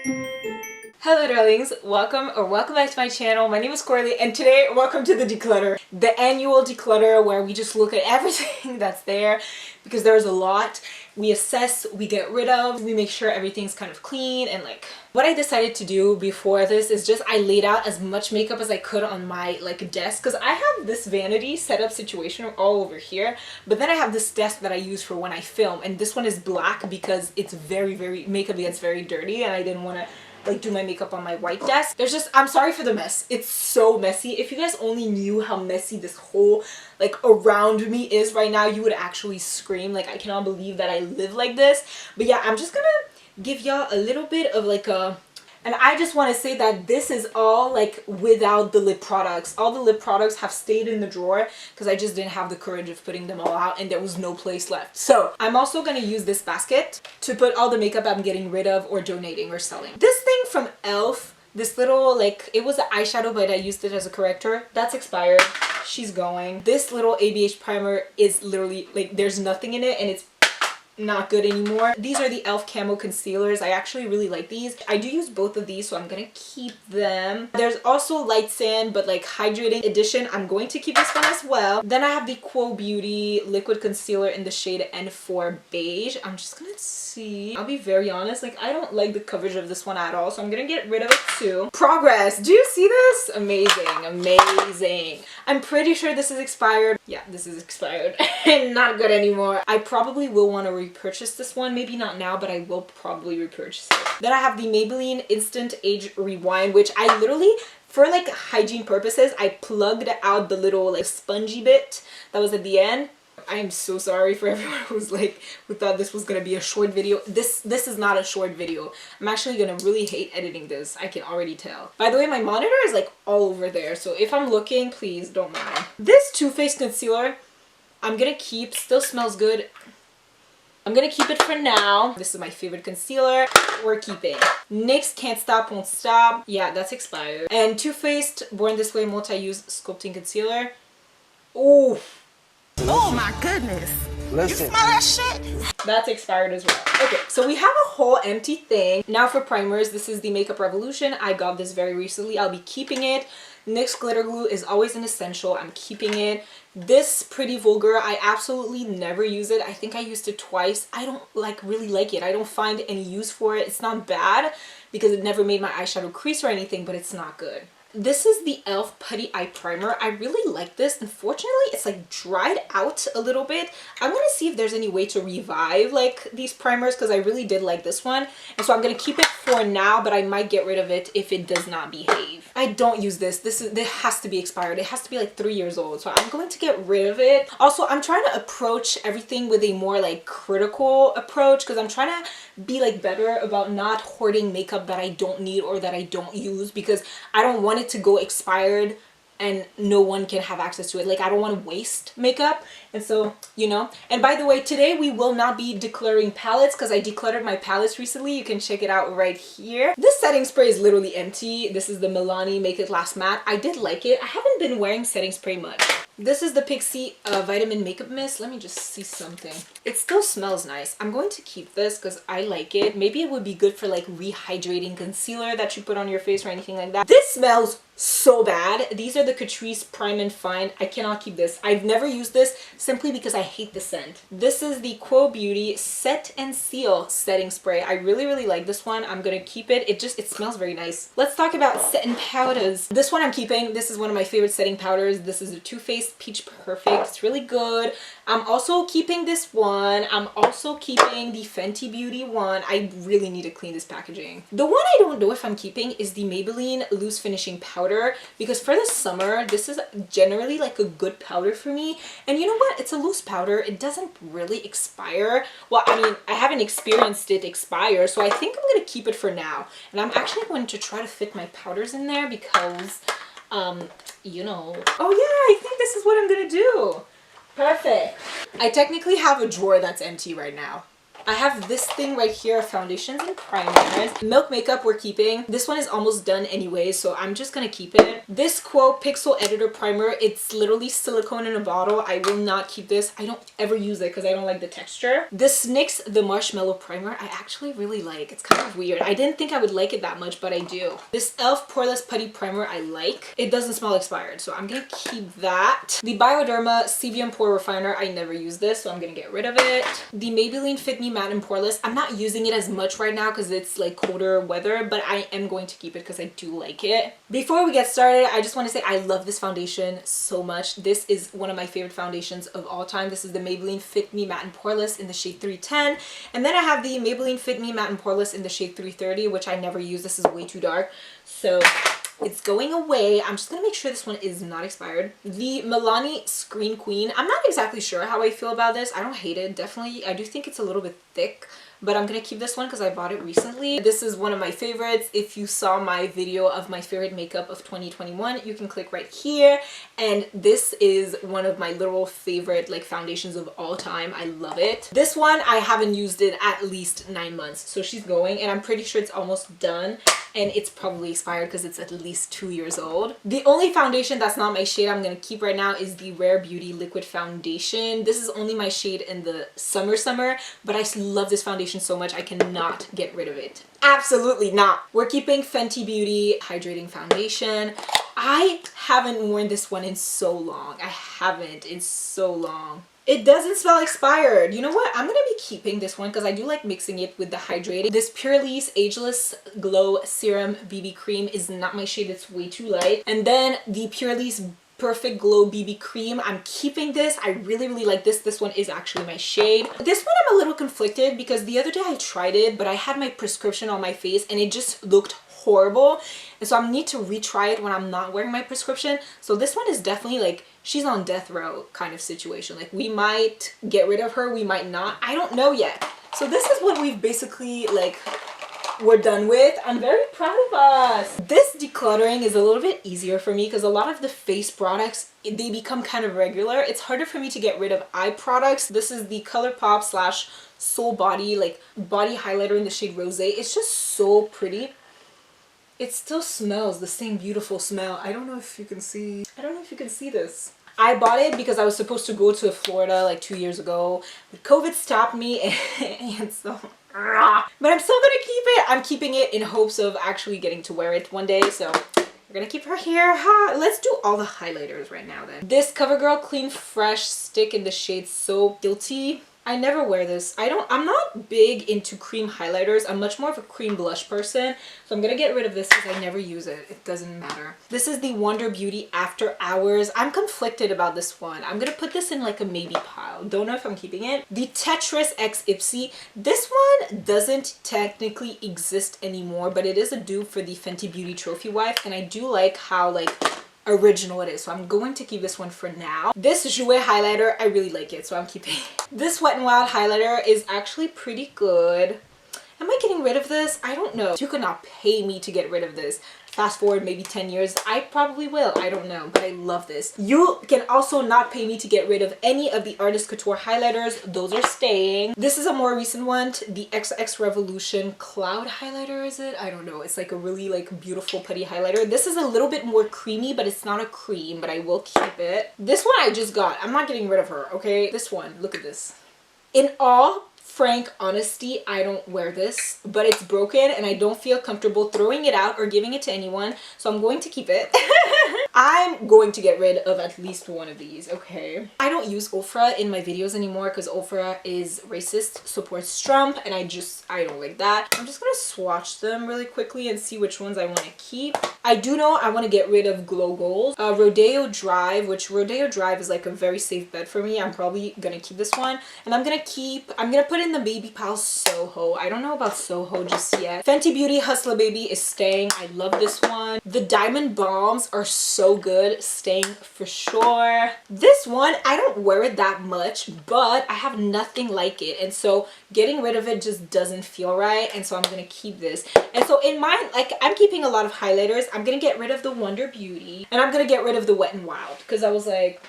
Hello darlings, welcome back to my channel. My name is Coralie and today welcome to the declutter, the annual declutter where we just look at everything that's there because there's a lot. We assess, we get rid of, we make sure everything's kind of clean. And like what I decided to do before this is just I laid out as much makeup as I could on my like desk, because I have this vanity setup situation all over here, but then I have this desk that I use for when I film, and this one is black because it's very makeup gets very dirty and I didn't want to like do my makeup on my white desk. There's just, I'm sorry for the mess. It's so messy. If you guys only knew how messy this whole like around me is right now, you would actually scream. Like, I cannot believe that I live like this. But yeah, I'm just gonna give y'all a little bit of like a, and I just want to say that this is all like without the lip products. All the lip products have stayed in the drawer because I just didn't have the courage of putting them all out and there was no place left. So I'm also going to use this basket to put all the makeup I'm getting rid of or donating or selling. This thing from e.l.f., this little like, it was an eyeshadow but I used it as a corrector. That's expired. She's going. This little ABH primer is literally like there's nothing in it and it's not good anymore. These are the e.l.f. Camo Concealers. I actually really like these. I do use both of these, so I'm gonna keep them. There's also Light Sand, but like Hydrating Edition. I'm going to keep this one as well. Then I have the Quo Beauty Liquid Concealer in the shade N4 Beige. I'm just gonna see. I'll be very honest, like I don't like the coverage of this one at all, so I'm gonna get rid of it too. Progress. Do you see this? Amazing, amazing. I'm pretty sure this is expired. Yeah, this is expired and not good anymore. I probably will want to repurchase this one, maybe not now, but I will probably repurchase it. Then I have the Maybelline Instant Age Rewind, which I literally, for like hygiene purposes, I plugged out the little like spongy bit that was at the end. I am so sorry for everyone who's like, who thought this was gonna be a short video. This is not a short video. I'm actually gonna really hate editing this. I can already tell. By the way, my monitor is like all over there, so if I'm looking, please don't mind. This Too Faced concealer, I'm gonna keep. Still smells good. I'm gonna keep it for now. This is my favorite concealer. We're keeping. NYX Can't Stop Won't Stop. Yeah, that's expired. And Too Faced Born This Way Multi-Use Sculpting Concealer. Ooh. Oh my goodness. Listen. You smell that shit? That's expired as well. Okay, so we have a whole empty thing. Now for primers, this is the Makeup Revolution. I got this very recently. I'll be keeping it. NYX Glitter Glue is always an essential. I'm keeping it. This Pretty Vulgar, I absolutely never use it. I think I used it twice. I don't like really like it. I don't find any use for it. It's not bad because it never made my eyeshadow crease or anything, but it's not good. This is the e.l.f. Putty Eye Primer. I really like this. Unfortunately, it's like dried out a little bit. I'm gonna see if there's any way to revive like these primers because I really did like this one. And so I'm gonna keep it for now, but I might get rid of it if it does not behave. I don't use this. This has to be expired. It has to be like 3 years old. So I'm going to get rid of it. Also, I'm trying to approach everything with a more like critical approach because I'm trying to be like better about not hoarding makeup that I don't need or that I don't use, because I don't want it to go expired and no one can have access to it. Like, I don't want to waste makeup. And so, you know. And by the way, today we will not be decluttering palettes because I decluttered my palettes recently. You can check it out right here. This setting spray is literally empty. This is the Milani Make It Last Matte. I did like it. I haven't been wearing setting spray much. This is the Pixi Vitamin Makeup Mist. Let me just see something. It still smells nice. I'm going to keep this because I like it. Maybe it would be good for like rehydrating concealer that you put on your face or anything like that. This smells so bad. These are the Catrice Prime and Find. I cannot keep this. I've never used this simply because I hate the scent. This is the Quo Beauty Set and Seal Setting Spray. I really like this one. I'm gonna keep it. It smells very nice. Let's talk about setting powders. This one I'm keeping. This is one of my favorite setting powders. This is a Too Faced Peach Perfect. It's really good. I'm also keeping this one. I'm also keeping the Fenty Beauty one. I really need to clean this packaging. The one I don't know if I'm keeping is the Maybelline Loose Finishing Powder, because for the summer, this is generally like a good powder for me. And you know what? It's a loose powder. It doesn't really expire. Well, I mean, I haven't experienced it expire, so I think I'm going to keep it for now. And I'm actually going to try to fit my powders in there because, you know. Oh yeah, I think this is what I'm going to do. Perfect. I technically have a drawer that's empty right now. I have this thing right here of foundations and primers. Milk Makeup we're keeping. This one is almost done anyway, so I'm just gonna keep it. This Quo Pixel Editor Primer, it's literally silicone in a bottle. I will not keep this. I don't ever use it because I don't like the texture. This NYX The Marshmallow Primer, I actually really like. It's kind of weird. I didn't think I would like it that much, but I do. This e.l.f. Poreless Putty Primer I like. It doesn't smell expired, so I'm gonna keep that. The Bioderma CVM Pore Refiner, I never use this, so I'm gonna get rid of it. The Maybelline Fit Me Matte and Poreless, I'm not using it as much right now because it's like colder weather, but I am going to keep it because I do like it. Before we get started, I just want to say I love this foundation so much. This is one of my favorite foundations of all time. This is the Maybelline Fit Me Matte and Poreless in the shade 310. And then I have the Maybelline Fit Me Matte and Poreless in the shade 330, which I never use. This is way too dark. So it's going away. I'm just gonna make sure this one is not expired. The Milani Screen Queen. I'm not exactly sure how I feel about this. I don't hate it. Definitely, I do think it's a little bit thick, but I'm gonna keep this one because I bought it recently. This is one of my favorites. If you saw my video of my favorite makeup of 2021, you can click right here. And this is one of my literal favorite like foundations of all time. I love it. This one, I haven't used it at least 9 months. So she's going, and I'm pretty sure it's almost done. And it's probably expired because it's at least 2 years old. The only foundation that's not my shade I'm gonna keep right now is the Rare Beauty Liquid Foundation. This is only my shade in the summer, but I love this foundation so much I cannot get rid of it. Absolutely not. We're keeping Fenty Beauty Hydrating Foundation. I haven't worn this one in so long. I haven't in so long. It doesn't smell expired. You know what? I'm gonna be keeping this one because I do like mixing it with the hydrating. This Purelisse Ageless Glow Serum BB Cream is not my shade. It's way too light. And then the Purelisse Perfect Glow BB Cream. I'm keeping this. I really, really like this. This one is actually my shade. This one I'm a little conflicted because the other day I tried it, but I had my prescription on my face and it just looked horrible. And so I need to retry it when I'm not wearing my prescription. So this one is definitely like, she's on death row kind of situation. Like we might get rid of her, we might not. I don't know yet. So this is what we've basically like we're done with. I'm very proud of us. This decluttering is a little bit easier for me because a lot of the face products, they become kind of regular. It's harder for me to get rid of eye products. This is the ColourPop slash Soul Body like body highlighter in the shade Rose. It's just so pretty. It still smells the same beautiful smell. I don't know if you can see. I don't know if you can see this. I bought it because I was supposed to go to Florida like 2 years ago, but COVID stopped me, and so. But I'm still gonna keep it. I'm keeping it in hopes of actually getting to wear it one day. So we're gonna keep her here. Let's do all the highlighters right now then. This CoverGirl Clean Fresh stick in the shade So Guilty. I never wear this. I'm not big into cream highlighters. I'm much more of a cream blush person. So I'm gonna get rid of this because I never use it. It doesn't matter. This is the Wonder Beauty After Hours. I'm conflicted about this one. I'm gonna put this in like a maybe pile. Don't know if I'm keeping it. The Tetris X Ipsy. This one doesn't technically exist anymore, but it is a dupe for the Fenty Beauty Trophy Wife. And I do like how like original it is, so I'm going to keep this one for now. This Jouer highlighter, I really like it, so I'm keeping it. This Wet n Wild highlighter is actually pretty good. Am I getting rid of this? I don't know. You could not pay me to get rid of this. Fast forward maybe 10 years, I probably will. I don't know, but I love this. You can also not pay me to get rid of any of the Artist Couture highlighters. Those are staying. This is a more recent one, the XX Revolution Cloud highlighter, is it? I don't know. It's like a really like beautiful putty highlighter. This is a little bit more creamy, but it's not a cream, but I will keep it. This one I just got. I'm not getting rid of her, okay? This one, look at this. In all frank honesty, I don't wear this, but it's broken and I don't feel comfortable throwing it out or giving it to anyone, so I'm going to keep it. I'm going to get rid of at least one of these, okay? I don't use Ofra in my videos anymore because Ofra is racist, supports Trump, and I don't like that. I'm just gonna swatch them really quickly and see which ones I want to keep. I do know I want to get rid of Glow Gold. Rodeo Drive, which Rodeo Drive is like a very safe bet for me. I'm probably gonna keep this one, and I'm gonna put in the baby pal Soho. I don't know about Soho just yet. Fenty Beauty Hustler Baby is staying. I love this one. The Diamond Bombs are so good, staying for sure. This one, I don't wear it that much, but I have nothing like it, and so getting rid of it just doesn't feel right, and so I'm gonna keep this. And so in mine, like, I'm keeping a lot of highlighters. I'm gonna get rid of the Wonder Beauty, and I'm gonna get rid of the Wet n Wild because I was like,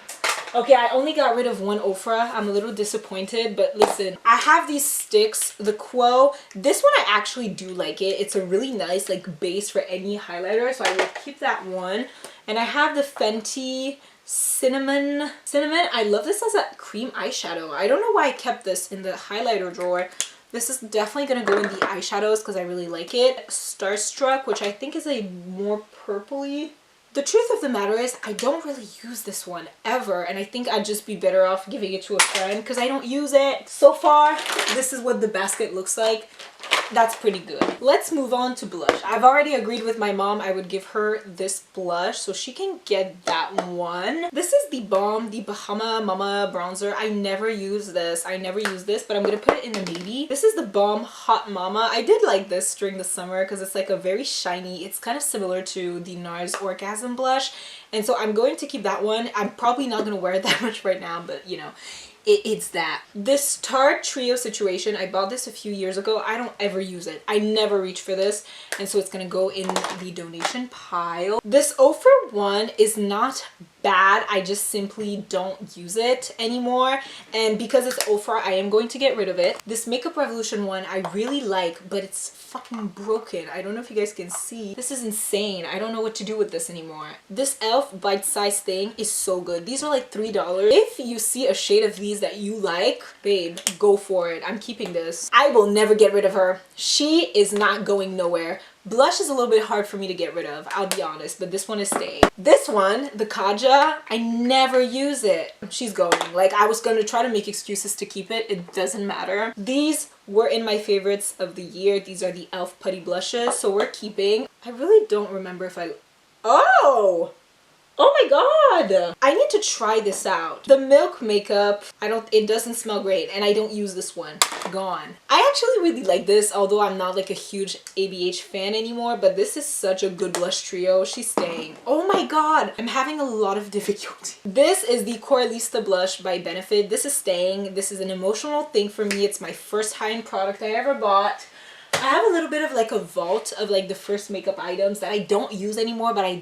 Okay, I only got rid of one Ofra. I'm a little disappointed, but listen, I have these sticks, the Quo. This one I actually do like it. It's a really nice like base for any highlighter, so I will keep that one. And I have the Fenty Cinnamon. I love this as a cream eyeshadow. I don't know why I kept this in the highlighter drawer. This is definitely going to go in the eyeshadows because I really like it. Starstruck, which I think is a more purpley. The truth of the matter is I don't really use this one ever, and I think I'd just be better off giving it to a friend because I don't use it. So far, this is what the basket looks like. That's pretty good. Let's move on to blush. I've already agreed with my mom I would give her this blush so she can get that one. This is the Balm, the Bahama Mama bronzer. I never use this. But I'm gonna put it in the navy. This is the Balm Hot Mama. I did like this during the summer because it's like a very shiny, it's kind of similar to the NARS Orgasm blush, and so I'm going to keep that one. I'm probably not gonna wear it that much right now, but you know, it's that. This Tarte Trio situation, I bought this a few years ago. I don't ever use it. I never reach for this, and so it's gonna go in the donation pile. This Ofra one is not bad. I just simply don't use it anymore, and because it's Ofra, I am going to get rid of it. This Makeup Revolution one I really like, but it's fucking broken. I don't know if you guys can see. This is insane. I don't know what to do with this anymore. This e.l.f. bite-sized thing is so good. These are like $3. If you see a shade of these that you like, babe, go for it. I'm keeping this. I will never get rid of her. She is not going nowhere. Blush is a little bit hard for me to get rid of, I'll be honest, but this one is staying. This one, the Kaja, I never use it. She's going. Like, I was going to try to make excuses to keep it. It doesn't matter. These were in my favorites of the year. These are the e.l.f. Putty Blushes, so we're keeping. I really don't remember if I... Oh! Oh my god! I need to try this out. The Milk makeup, it doesn't smell great, and I don't use this one. Gone. I actually really like this, although I'm not like a huge ABH fan anymore, but this is such a good blush trio. She's staying. Oh my god! I'm having a lot of difficulty. This is the Coralista blush by Benefit. This is staying. This is an emotional thing for me. It's my first high-end product I ever bought. I have a little bit of like a vault of like the first makeup items that I don't use anymore, but I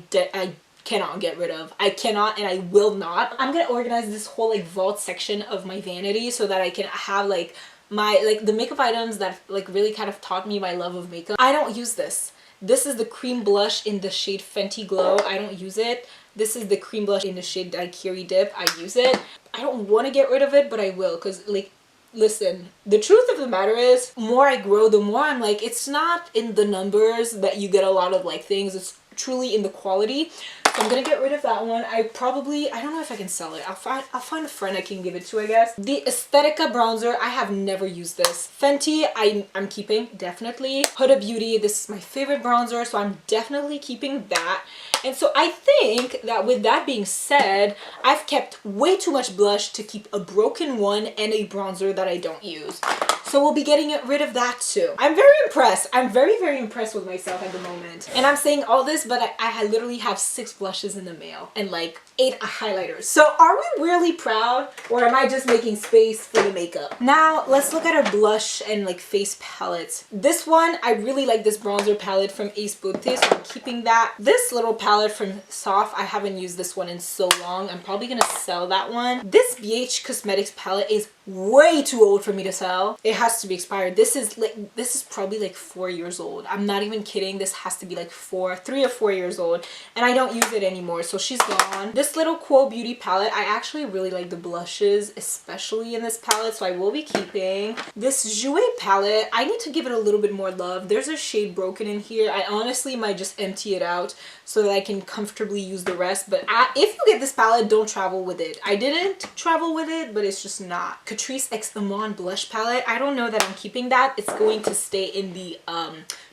cannot get rid of. I cannot and I will not. I'm gonna organize this whole like vault section of my vanity so that I can have like my the makeup items that like really kind of taught me my love of makeup. I don't use this. This is the cream blush in the shade Fenty Glow. I don't use it. This is the cream blush in the shade Daiquiri Dip. I use it. I don't want to get rid of it, but I will, because like, listen, the truth of the matter is, more I grow, the more I'm like, it's not in the numbers that you get a lot of like things. It's truly in the quality. So I'm gonna get rid of that one. I don't know if I can sell it. I'll find a friend I can give it to, I guess. The Aesthetica bronzer, I have never used this. Fenty, I'm keeping, definitely. Huda Beauty, this is my favorite bronzer, so I'm definitely keeping that. And so I think that with that being said, I've kept way too much blush to keep a broken one and a bronzer that I don't use. So we'll be getting rid of that too. I'm very impressed. I'm very, very impressed with myself at the moment. And I'm saying all this, but I literally have 6 blushes in the mail and like 8 highlighters. So are we really proud, or am I just making space for the makeup? Now let's look at our blush and like face palettes. This one, I really like this bronzer palette from Ace Beauté, so I'm keeping that. This little palette from Soft, I haven't used this one in so long. I'm probably gonna sell that one. This BH Cosmetics palette is way too old for me to sell. It has to be expired. This is probably like 4 years old. I'm not even kidding. This has to be like 3 or 4 years old, and I don't use it anymore, so she's gone. This little Quo Beauty palette, I actually really like the blushes, especially in this palette, so I will be keeping. This Jouer palette, I need to give it a little bit more love. There's a shade Broken in here. I honestly might just empty it out so that I can comfortably use the rest, but if you get this palette, don't travel with it. I didn't travel with it, but it's just not. Catrice X Amon blush palette, I don't know that I'm keeping that. It's going to stay in the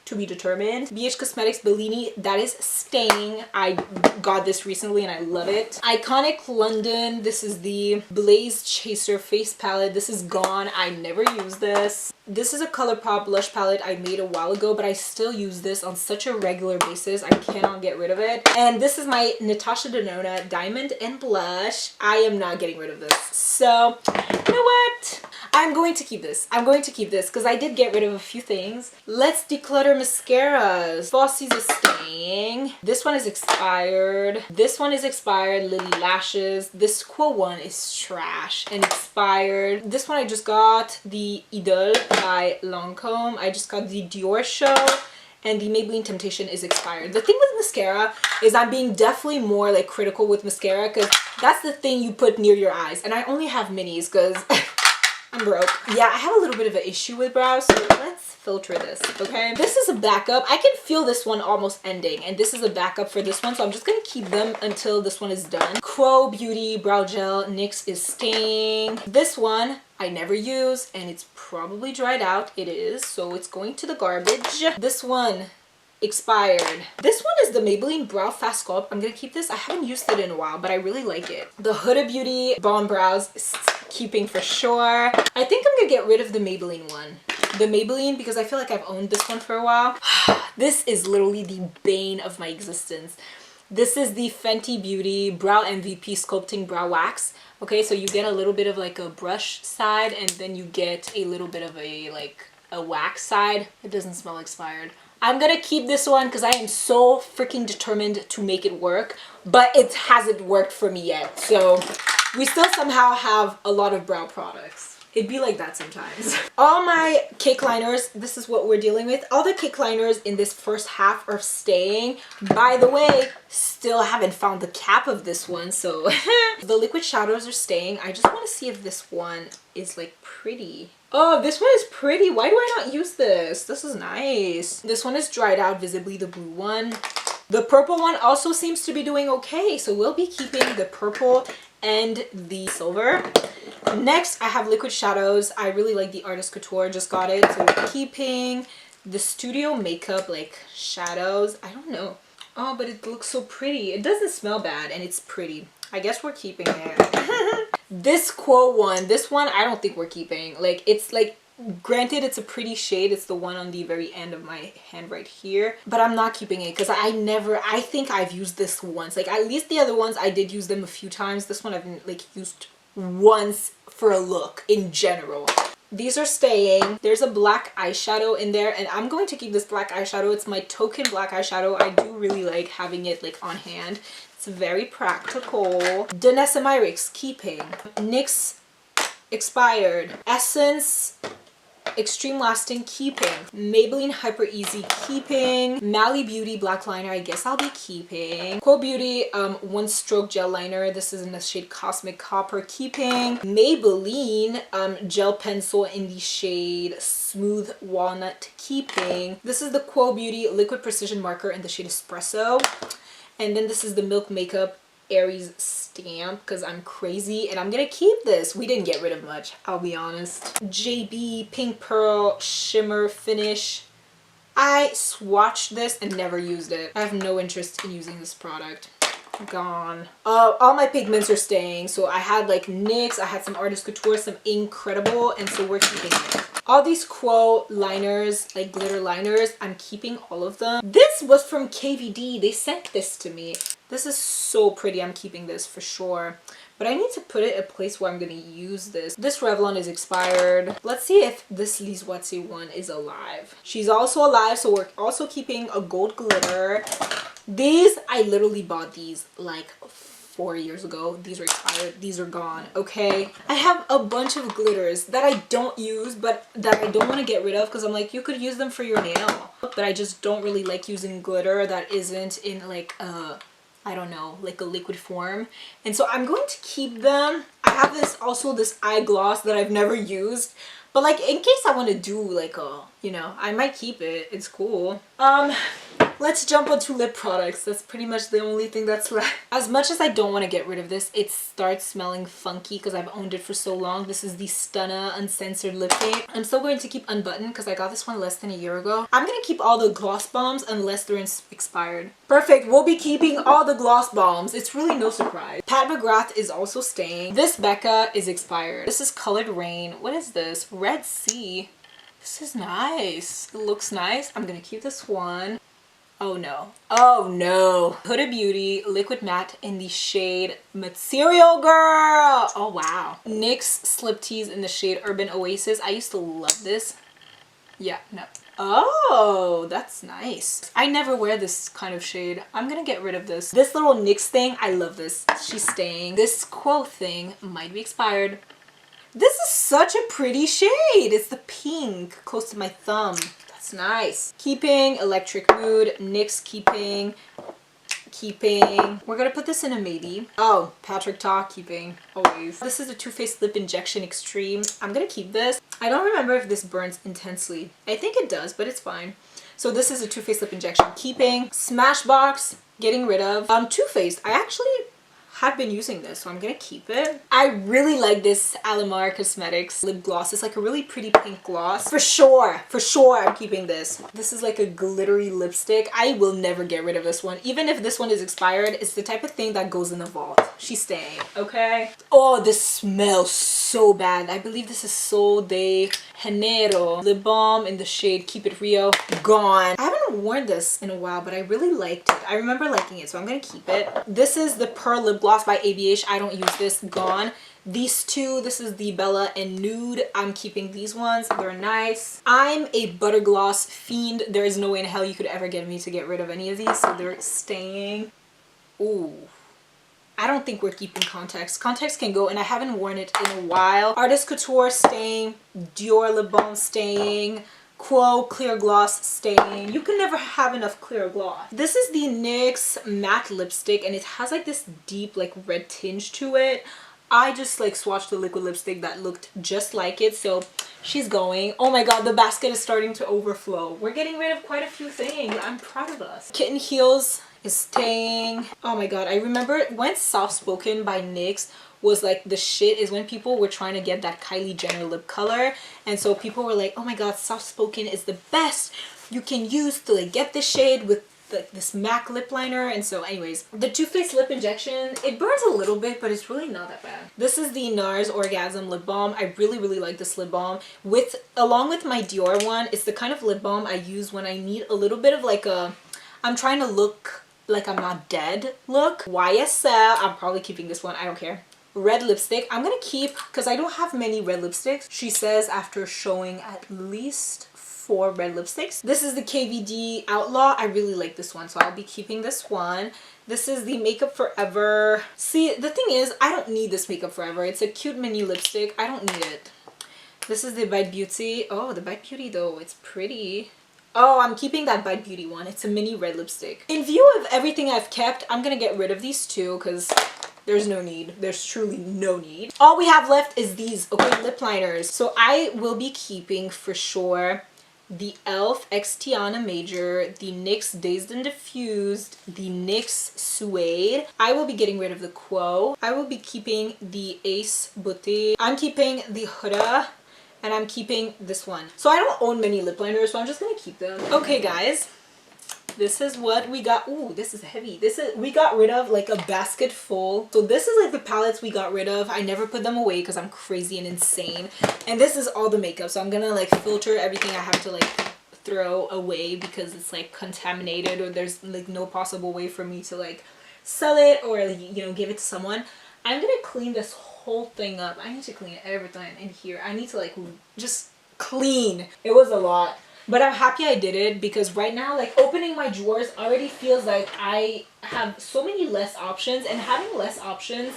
to be determined. BH Cosmetics Bellini, that is staying. I got this recently and I love it. Iconic London, this is the Blaze Chaser face palette. This is gone. I never use this. This is a ColourPop blush palette I made a while ago, but I still use this on such a regular basis. I cannot get rid of it. And this is my Natasha Denona Diamond and Blush. I am not getting rid of this. So, you know what? what? I'm going to keep this. I'm going to keep this because I did get rid of a few things. Let's declutter mascaras. Fosse's is staying. This one is expired. This one is expired. Lily Lashes. This Quo one is trash and expired. This one I just got, the Idole by Lancome. I just got the Dior Show. And the Maybelline Temptation is expired. The thing with mascara is I'm being definitely more like critical with mascara because that's the thing you put near your eyes. And I only have minis because I'm broke. Yeah, I have a little bit of an issue with brows, so let's filter this, okay? This is a backup. I can feel this one almost ending, and this is a backup for this one, so I'm just gonna keep them until this one is done. Quo Beauty Brow Gel NYX is staying. This one I never use, and it's probably dried out. It is, so it's going to the garbage. This one expired. This one is the Maybelline Brow Fast Sculpt. I'm gonna keep this. I haven't used it in a while, but I really like it. The Huda Beauty Balm Brows is keeping for sure. I think I'm gonna get rid of the Maybelline one. The Maybelline, because I feel like I've owned this one for a while. This is literally the bane of my existence. This is the Fenty Beauty Brow MVP Sculpting Brow Wax. Okay, so you get a little bit of like a brush side, and then you get a little bit of a like a wax side. It doesn't smell expired. I'm gonna keep this one because I am so freaking determined to make it work, but it hasn't worked for me yet. So we still somehow have a lot of brow products. It'd be like that sometimes. All my cake liners, this is what we're dealing with. All the cake liners in this first half are staying. By the way, still haven't found the cap of this one, so the liquid shadows are staying. I just want to see if this one is like pretty. Oh, this one is pretty. Why do I not use this? This is nice. This one is dried out visibly, the blue one. The purple one also seems to be doing okay, so we'll be keeping the purple and the silver. Next, I have liquid shadows. I really like the Artist Couture. Just got it, so we're keeping the Studio Makeup like shadows. I don't know. Oh, but it looks so pretty. It doesn't smell bad, and it's pretty. I guess we're keeping it. This Quo one, this one I don't think we're keeping. Like, it's like, granted it's a pretty shade. It's the one on the very end of my hand right here, but I'm not keeping it because I think I've used this once. Like, at least the other ones I did use them a few times. This one I've like used once for a look in general. These are staying. There's a black eyeshadow in there, and I'm going to keep this black eyeshadow. It's my token black eyeshadow. I do really like having it like on hand. It's very practical. Danessa Myricks, keeping. NYX expired. Essence Extreme Lasting, keeping. Maybelline Hyper Easy, keeping. Mally Beauty Black Liner, I guess I'll be keeping. Quo Beauty One Stroke Gel Liner. This is in the shade Cosmic Copper, keeping. Maybelline Gel Pencil in the shade Smooth Walnut, keeping. This is the Quo Beauty Liquid Precision Marker in the shade Espresso. And then this is the Milk Makeup Aries stamp because I'm crazy, and I'm gonna keep this. We didn't get rid of much, I'll be honest. JB Pink Pearl Shimmer Finish. I swatched this and never used it. I have no interest in using this product. Gone. All my pigments are staying. So I had like NYX, I had some Artist Couture, some Incredible, and so we're keeping it. All these Quo liners, like glitter liners, I'm keeping all of them. This was from KVD. They sent this to me. This is so pretty. I'm keeping this for sure. But I need to put it in a place where I'm going to use this. This Revlon is expired. Let's see if this Lise Wattier one is alive. She's also alive, so we're also keeping a gold glitter. These, I literally bought these like 4 years ago. These are expired. These are gone. Okay. I have a bunch of glitters that I don't use, but that I don't want to get rid of because I'm like, you could use them for your nail. But I just don't really like using glitter that isn't in like I don't know, like a liquid form. And so I'm going to keep them. I have this also this eye gloss that I've never used, but like in case I want to do like a, you know, I might keep it. It's cool. Let's jump onto lip products. That's pretty much the only thing that's left. As much as I don't want to get rid of this, it starts smelling funky because I've owned it for so long. This is the Stunna Uncensored Lip Paint. I'm still going to keep Unbuttoned because I got this one less than a year ago. I'm going to keep all the gloss bombs unless they're expired. Perfect. We'll be keeping all the gloss bombs. It's really no surprise. Pat McGrath is also staying. This Becca is expired. This is Colored Rain. What is this? Red Sea. This is nice. It looks nice. I'm going to keep this one. Oh no. Oh no. Huda Beauty Liquid Matte in the shade Material Girl. Oh wow. NYX Slip Tease in the shade Urban Oasis. I used to love this. Yeah, no. Oh, that's nice. I never wear this kind of shade. I'm gonna get rid of this. This little NYX thing, I love this. She's staying. This quote thing might be expired. This is such a pretty shade. It's the pink close to my thumb. That's nice. Keeping Electric Mood, NYX keeping. We're gonna put this in a maybe. Oh, Patrick Ta keeping, always. This is a Too Faced Lip Injection Extreme. I'm gonna keep this. I don't remember if this burns intensely. I think it does, but it's fine. So this is a Too Faced Lip Injection keeping. Smashbox, getting rid of. Too Faced, I actually have been using this, so I'm gonna keep it. I really like this Alamar Cosmetics lip gloss. It's like a really pretty pink gloss. For sure I'm keeping this. This is like a glittery lipstick. I will never get rid of this one. Even if this one is expired, it's the type of thing that goes in the vault. She's staying, okay? Oh, this smells so bad. I believe this is Sol de Janeiro lip balm in the shade Keep It Rio. Gone. I haven't worn this in a while, but I really liked it. I remember liking it, so I'm gonna keep it. This is the Pearl Lip Gloss by ABH. I don't use this. Gone. These two, this is the Bella and Nude. I'm keeping these ones. They're nice. I'm a butter gloss fiend. There is no way in hell you could ever get me to get rid of any of these, so they're staying. Ooh. I don't think we're keeping Context. Context can go, and I haven't worn it in a while. Artist Couture staying. Dior Lip Balm staying. Quo Clear Gloss staying. You can never have enough clear gloss. This is the NYX matte lipstick, and it has like this deep like red tinge to it. I just like swatched a liquid lipstick that looked just like it, so she's going. Oh my god, the basket is starting to overflow. We're getting rid of quite a few things. I'm proud of us. Kitten Heels is staying. Oh my god, I remember when Soft Spoken by NYX was like the shit, is when people were trying to get that Kylie Jenner lip color, and so people were like, oh my god, Soft Spoken is the best you can use to like get this shade with like this MAC lip liner. And so anyways, the Too Faced Lip Injection, it burns a little bit, but it's really not that bad. This is the NARS Orgasm Lip Balm. I really like this lip balm. Along with my Dior one, it's the kind of lip balm I use when I need a little bit of like a, I'm trying to look like I'm not dead look. YSL, I'm probably keeping this one, I don't care. Red lipstick, I'm gonna keep, because I don't have many red lipsticks, she says, after showing at least 4 red lipsticks. This is the KVD Outlaw. I really like this one, so I'll be keeping this one. This is the Makeup Forever. See, the thing is, I don't need this Makeup Forever. It's a cute mini lipstick. I don't need it. This is the Bite Beauty. Oh, the Bite Beauty though, it's pretty. Oh, I'm keeping that Bite Beauty one. It's a mini red lipstick. In view of everything I've kept, I'm gonna get rid of these two because there's no need. There's truly no need. All we have left is these, okay, lip liners. So I will be keeping for sure the e.l.f. X Tiana Major, the NYX Dazed and Diffused, the NYX Suede. I will be getting rid of the Quo. I will be keeping the Ace Beauté. I'm keeping the Huda, and I'm keeping this one. So I don't own many lip liners, so I'm just gonna keep them. Okay guys, this is what we got. Ooh, this is heavy. We got rid of like a basket full. So this is like the palettes we got rid of. I never put them away because I'm crazy and insane. And this is all the makeup. So I'm gonna like filter everything I have to like throw away because it's like contaminated, or there's like no possible way for me to like sell it or, you know, give it to someone. I'm gonna clean this whole thing up. I need to clean everything in here. I need to like just clean. It was a lot. But I'm happy I did it because right now, like, opening my drawers already feels like I have so many less options, and having less options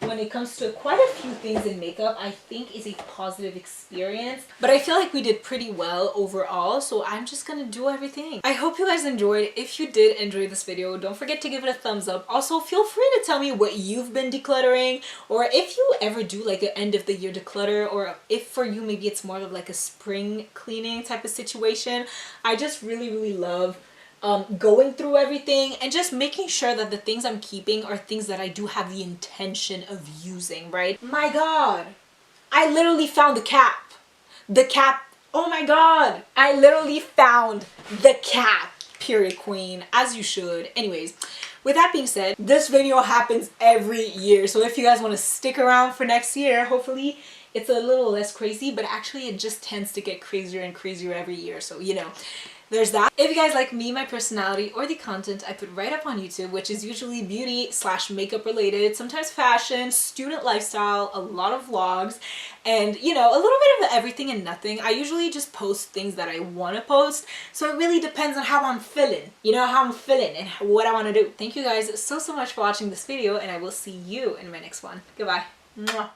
when it comes to quite a few things in makeup, I think is a positive experience. But I feel like we did pretty well overall, so I'm just gonna do everything. I hope you guys enjoyed. If you did enjoy this video, don't forget to give it a thumbs up. Also, feel free to tell me what you've been decluttering, or if you ever do like an end of the year declutter, or if for you maybe it's more of like a spring cleaning type of situation. I just really love going through everything and just making sure that the things I'm keeping are things that I do have the intention of using, right? My god, I literally found the cap. The cap, oh my god, I literally found the cap. Period, queen, as you should. Anyways, with that being said, this video happens every year, so if you guys want to stick around for next year, hopefully it's a little less crazy, but actually it just tends to get crazier and crazier every year, so you know. there's that. If you guys like me, my personality, or the content I put right up on YouTube, which is usually beauty / makeup related, sometimes fashion, student lifestyle, a lot of vlogs, and you know, a little bit of everything and nothing. I usually just post things that I want to post, so it really depends on how I'm feeling, you know, how I'm feeling and what I want to do. Thank you guys so much for watching this video, and I will see you in my next one. Goodbye. Mwah.